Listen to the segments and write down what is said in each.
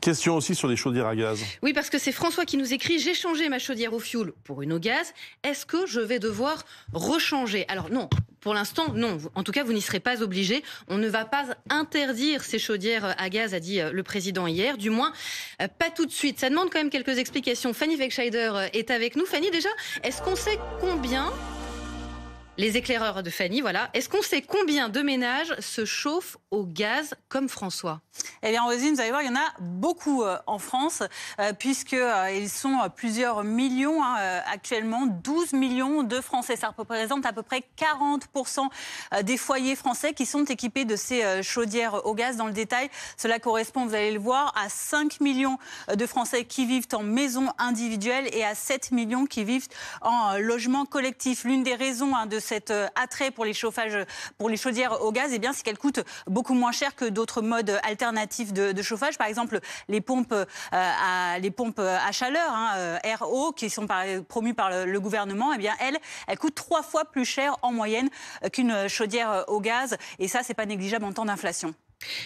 Question aussi sur les chaudières à gaz. Oui, parce que c'est François qui nous écrit « J'ai changé ma chaudière au fioul pour une au gaz. Est-ce que je vais devoir rechanger ?» Alors non, pour l'instant, non. En tout cas, vous n'y serez pas obligé. On ne va pas interdire ces chaudières à gaz, a dit le président hier. Du moins, pas tout de suite. Ça demande quand même quelques explications. Fanny Wegscheider est avec nous. Fanny, déjà, est-ce qu'on sait combien... Les éclaireurs de Fanny, voilà. Est-ce qu'on sait combien de ménages se chauffent au gaz comme François ? Eh bien, Rosine, vous allez voir, il y en a beaucoup en France, puisqu'ils sont plusieurs millions actuellement, 12 millions de Français. Ça représente à peu près 40% des foyers français qui sont équipés de ces chaudières au gaz. Dans le détail, cela correspond, vous allez le voir, à 5 millions de Français qui vivent en maison individuelle et à 7 millions qui vivent en logement collectif. L'une des raisons de cet attrait pour les chauffages, pour les chaudières au gaz, eh bien, c'est qu'elles coûtent beaucoup moins cher que d'autres modes alternatifs de chauffage. Par exemple, les pompes à chaleur, RO, qui sont promues par le gouvernement, eh bien, elles coûtent 3 fois plus cher en moyenne qu'une chaudière au gaz. Et ça, c'est pas négligeable en temps d'inflation.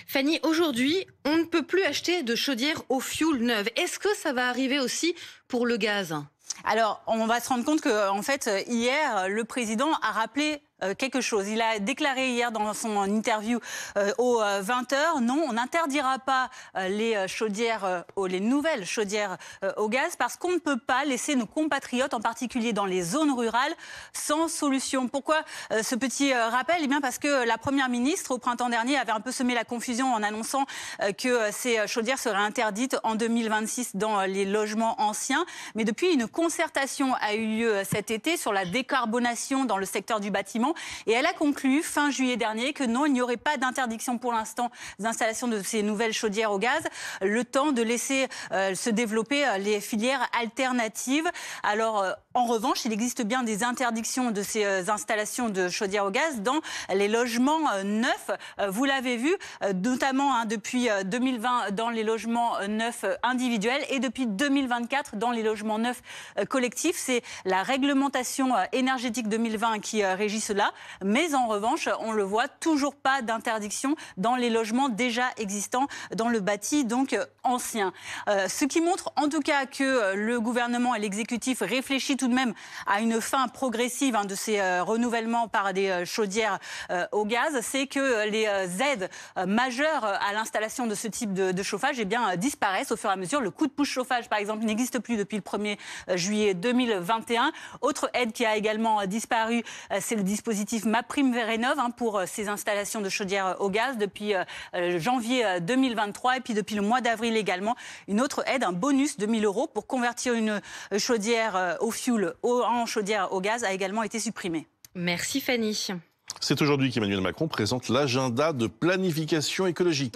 Fanny, aujourd'hui, on ne peut plus acheter de chaudière au fioul neuve. Est-ce que ça va arriver aussi pour le gaz ? Alors, on va se rendre compte que, en fait, hier, le président a rappelé quelque chose. Il a déclaré hier dans son interview aux 20h, non, on n'interdira pas les chaudières, les nouvelles chaudières au gaz, parce qu'on ne peut pas laisser nos compatriotes, en particulier dans les zones rurales, sans solution. Pourquoi ce petit rappel ? Eh bien, parce que la Première ministre, au printemps dernier, avait un peu semé la confusion en annonçant que ces chaudières seraient interdites en 2026 dans les logements anciens. Mais depuis, une concertation a eu lieu cet été sur la décarbonation dans le secteur du bâtiment. Et elle a conclu fin juillet dernier que non, il n'y aurait pas d'interdiction pour l'instant d'installation de ces nouvelles chaudières au gaz, le temps de laisser se développer les filières alternatives. Alors, en revanche, il existe bien des interdictions de ces installations de chaudières au gaz dans les logements neufs. Vous l'avez vu, notamment depuis 2020 dans les logements neufs individuels et depuis 2024 dans les logements neufs collectifs. C'est la réglementation énergétique 2020 qui régit cela. Mais en revanche, on le voit, toujours pas d'interdiction dans les logements déjà existants dans le bâti, donc ancien. Ce qui montre en tout cas que le gouvernement et l'exécutif réfléchissent tout de même à une fin progressive de ces renouvellements par des chaudières au gaz, c'est que les aides majeures à l'installation de ce type de chauffage disparaissent au fur et à mesure. Le coup de pouce chauffage, par exemple, n'existe plus depuis le 1er juillet 2021. Autre aide qui a également disparu, c'est le dispositif MaPrimeRénov' pour ces installations de chaudières au gaz depuis janvier 2023 et puis depuis le mois d'avril également. Une autre aide, un bonus de 1 000 € pour convertir une chaudière au fioul en chaudière au gaz a également été supprimée. Merci Fanny. C'est aujourd'hui qu'Emmanuel Macron présente l'agenda de planification écologique.